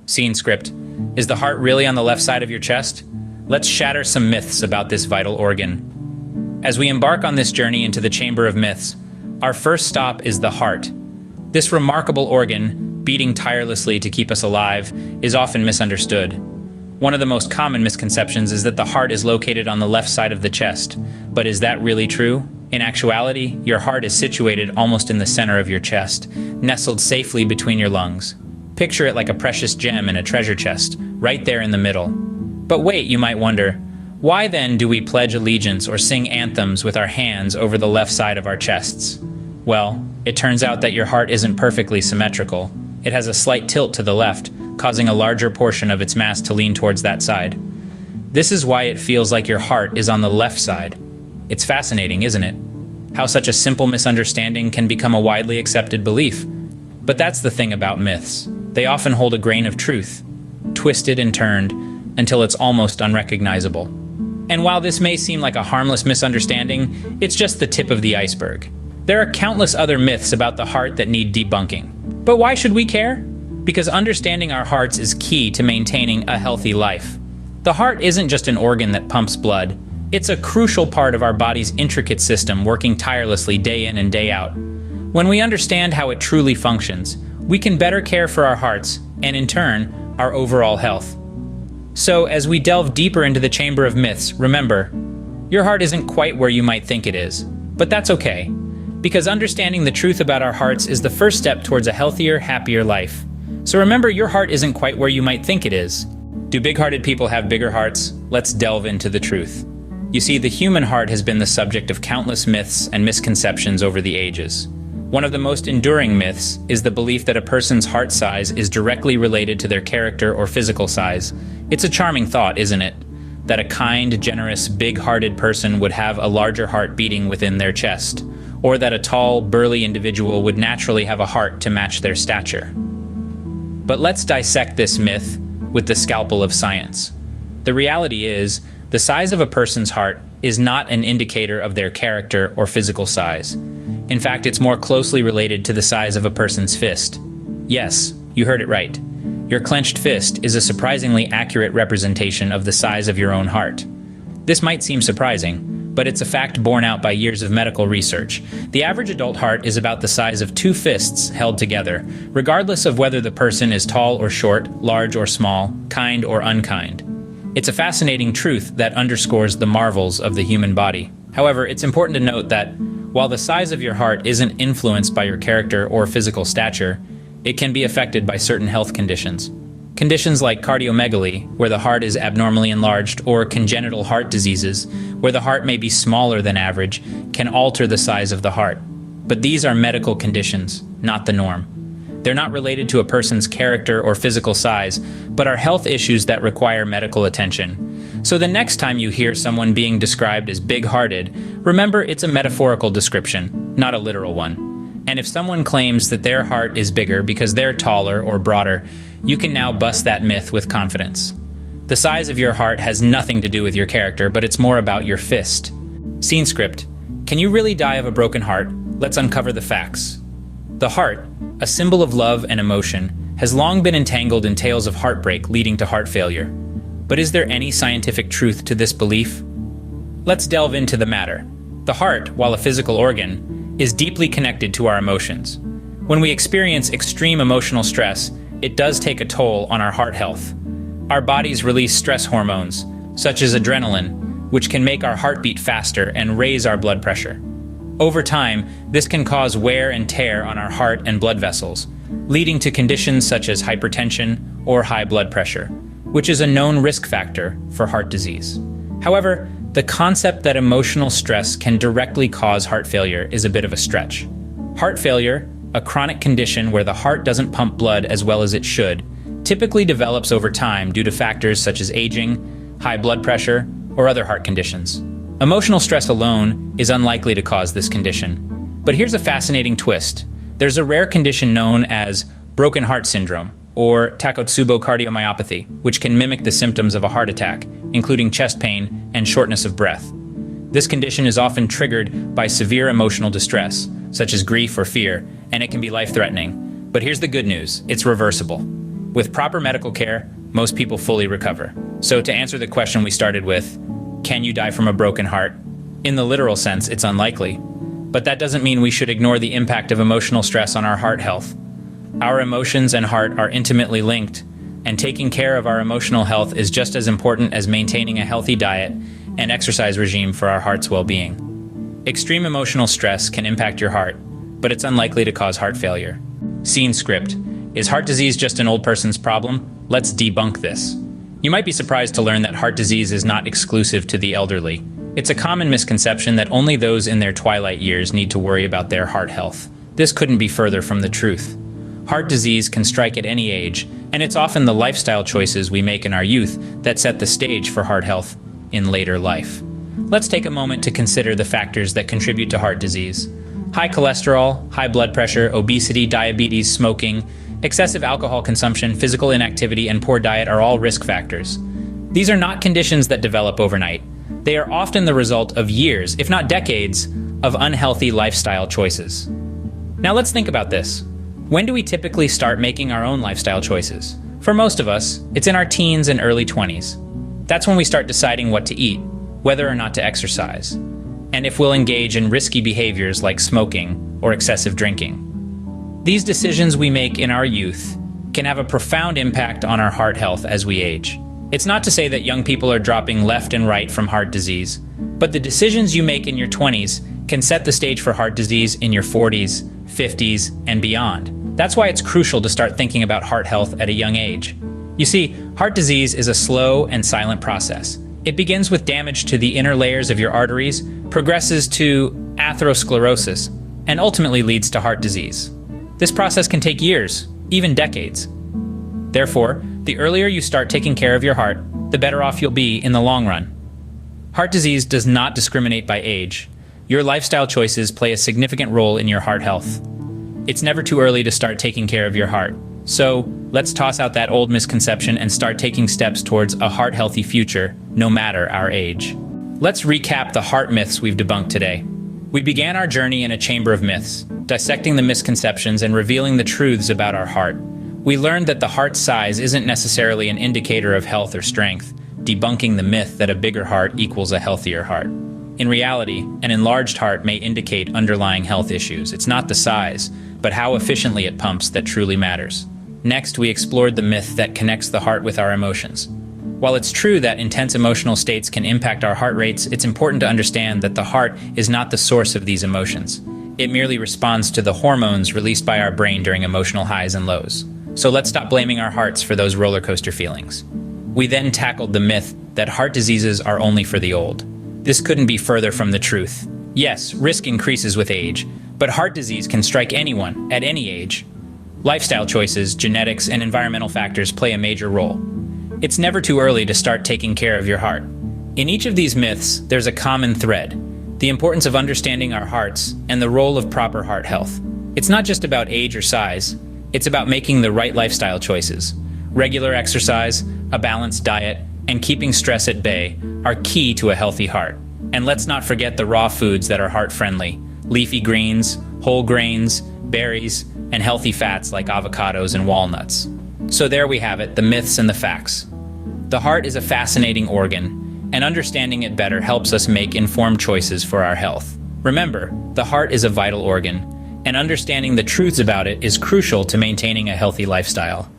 Scene script. Is the heart really on the left side of your chest? Let's shatter some myths about this vital organ. As we embark on this journey into the chamber of myths, our first stop is the heart. This remarkable organ, beating tirelessly to keep us alive, is often misunderstood. One of the most common misconceptions is that the heart is located on the left side of the chest. But is that really true? In actuality, your heart is situated almost in the center of your chest, nestled safely between your lungs. Picture it like a precious gem in a treasure chest, right there in the middle. But wait, you might wonder, why then do we pledge allegiance or sing anthems with our hands over the left side of our chests? Well, it turns out that your heart isn't perfectly symmetrical. It has a slight tilt to the left, causing a larger portion of its mass to lean towards that side. This is why it feels like your heart is on the left side. It's fascinating, isn't it? How such a simple misunderstanding can become a widely accepted belief. But that's the thing about myths. They often hold a grain of truth, twisted and turned until it's almost unrecognizable. And while this may seem like a harmless misunderstanding, it's just the tip of the iceberg. There are countless other myths about the heart that need debunking. But why should we care? Because understanding our hearts is key to maintaining a healthy life. The heart isn't just an organ that pumps blood. It's a crucial part of our body's intricate system, working tirelessly day in and day out. When we understand how it truly functions, we can better care for our hearts and, in turn, our overall health. So, as we delve deeper into the chamber of myths, remember, your heart isn't quite where you might think it is. But that's okay, because understanding the truth about our hearts is the first step towards a healthier, happier life. So remember, your heart isn't quite where you might think it is. Do big-hearted people have bigger hearts? Let's delve into the truth. You see, the human heart has been the subject of countless myths and misconceptions over the ages. One of the most enduring myths is the belief that a person's heart size is directly related to their character or physical size. It's a charming thought, isn't it? That a kind, generous, big-hearted person would have a larger heart beating within their chest, or that a tall, burly individual would naturally have a heart to match their stature. But let's dissect this myth with the scalpel of science. The reality is, the size of a person's heart is not an indicator of their character or physical size. In fact, it's more closely related to the size of a person's fist. Yes, you heard it right. Your clenched fist is a surprisingly accurate representation of the size of your own heart. This might seem surprising, but it's a fact borne out by years of medical research. The average adult heart is about the size of two fists held together, regardless of whether the person is tall or short, large or small, kind or unkind. It's a fascinating truth that underscores the marvels of the human body. However, it's important to note that while the size of your heart isn't influenced by your character or physical stature, it can be affected by certain health conditions. Conditions like cardiomegaly, where the heart is abnormally enlarged, or congenital heart diseases, where the heart may be smaller than average, can alter the size of the heart. But these are medical conditions, not the norm. They're not related to a person's character or physical size, but are health issues that require medical attention. So the next time you hear someone being described as big-hearted, remember it's a metaphorical description, not a literal one. And if someone claims that their heart is bigger because they're taller or broader, you can now bust that myth with confidence. The size of your heart has nothing to do with your character, but it's more about your fist. Scene script. Can you really die of a broken heart? Let's uncover the facts. The heart, a symbol of love and emotion, has long been entangled in tales of heartbreak leading to heart failure. But is there any scientific truth to this belief? Let's delve into the matter. The heart, while a physical organ, is deeply connected to our emotions. When we experience extreme emotional stress, it does take a toll on our heart health. Our bodies release stress hormones, such as adrenaline, which can make our heart beat faster and raise our blood pressure. Over time, this can cause wear and tear on our heart and blood vessels, leading to conditions such as hypertension or high blood pressure, which is a known risk factor for heart disease. However, the concept that emotional stress can directly cause heart failure is a bit of a stretch. Heart failure, a chronic condition where the heart doesn't pump blood as well as it should, typically develops over time due to factors such as aging, high blood pressure, or other heart conditions. Emotional stress alone is unlikely to cause this condition. But here's a fascinating twist. There's a rare condition known as broken heart syndrome, or Takotsubo cardiomyopathy, which can mimic the symptoms of a heart attack, including chest pain and shortness of breath. This condition is often triggered by severe emotional distress, such as grief or fear, and it can be life-threatening. But here's the good news, it's reversible. With proper medical care, most people fully recover. So to answer the question we started with, can you die from a broken heart? In the literal sense, it's unlikely. But that doesn't mean we should ignore the impact of emotional stress on our heart health. Our emotions and heart are intimately linked, and taking care of our emotional health is just as important as maintaining a healthy diet and exercise regime for our heart's well-being. Extreme emotional stress can impact your heart, but it's unlikely to cause heart failure. Scene script. Is heart disease just an old person's problem? Let's debunk this. You might be surprised to learn that heart disease is not exclusive to the elderly. It's a common misconception that only those in their twilight years need to worry about their heart health. This couldn't be further from the truth. Heart disease can strike at any age, and it's often the lifestyle choices we make in our youth that set the stage for heart health in later life. Let's take a moment to consider the factors that contribute to heart disease. High cholesterol, high blood pressure, obesity, diabetes, smoking, excessive alcohol consumption, physical inactivity, and poor diet are all risk factors. These are not conditions that develop overnight. They are often the result of years, if not decades, of unhealthy lifestyle choices. Now let's think about this. When do we typically start making our own lifestyle choices? For most of us, it's in our teens and early 20s. That's when we start deciding what to eat, whether or not to exercise, and if we'll engage in risky behaviors like smoking or excessive drinking. These decisions we make in our youth can have a profound impact on our heart health as we age. It's not to say that young people are dropping left and right from heart disease, but the decisions you make in your 20s can set the stage for heart disease in your 40s, 50s, and beyond. That's why it's crucial to start thinking about heart health at a young age. You see, heart disease is a slow and silent process. It begins with damage to the inner layers of your arteries, progresses to atherosclerosis, and ultimately leads to heart disease. This process can take years, even decades. Therefore, the earlier you start taking care of your heart, the better off you'll be in the long run. Heart disease does not discriminate by age. Your lifestyle choices play a significant role in your heart health. It's never too early to start taking care of your heart. So, let's toss out that old misconception and start taking steps towards a heart-healthy future, no matter our age. Let's recap the heart myths we've debunked today. We began our journey in a chamber of myths, dissecting the misconceptions and revealing the truths about our heart. We learned that the heart size isn't necessarily an indicator of health or strength, debunking the myth that a bigger heart equals a healthier heart. In reality, an enlarged heart may indicate underlying health issues. It's not the size, but how efficiently it pumps that truly matters. Next, we explored the myth that connects the heart with our emotions. While it's true that intense emotional states can impact our heart rates, it's important to understand that the heart is not the source of these emotions. It merely responds to the hormones released by our brain during emotional highs and lows. So let's stop blaming our hearts for those roller coaster feelings. We then tackled the myth that heart diseases are only for the old. This couldn't be further from the truth. Yes, risk increases with age, but heart disease can strike anyone, at any age. Lifestyle choices, genetics, and environmental factors play a major role. It's never too early to start taking care of your heart. In each of these myths, there's a common thread: the importance of understanding our hearts and the role of proper heart health. It's not just about age or size, it's about making the right lifestyle choices. Regular exercise, a balanced diet, and keeping stress at bay are key to a healthy heart. And let's not forget the raw foods that are heart-friendly: leafy greens, whole grains, berries, and healthy fats like avocados and walnuts. So there we have it, the myths and the facts. The heart is a fascinating organ, and understanding it better helps us make informed choices for our health. Remember, the heart is a vital organ, and understanding the truths about it is crucial to maintaining a healthy lifestyle.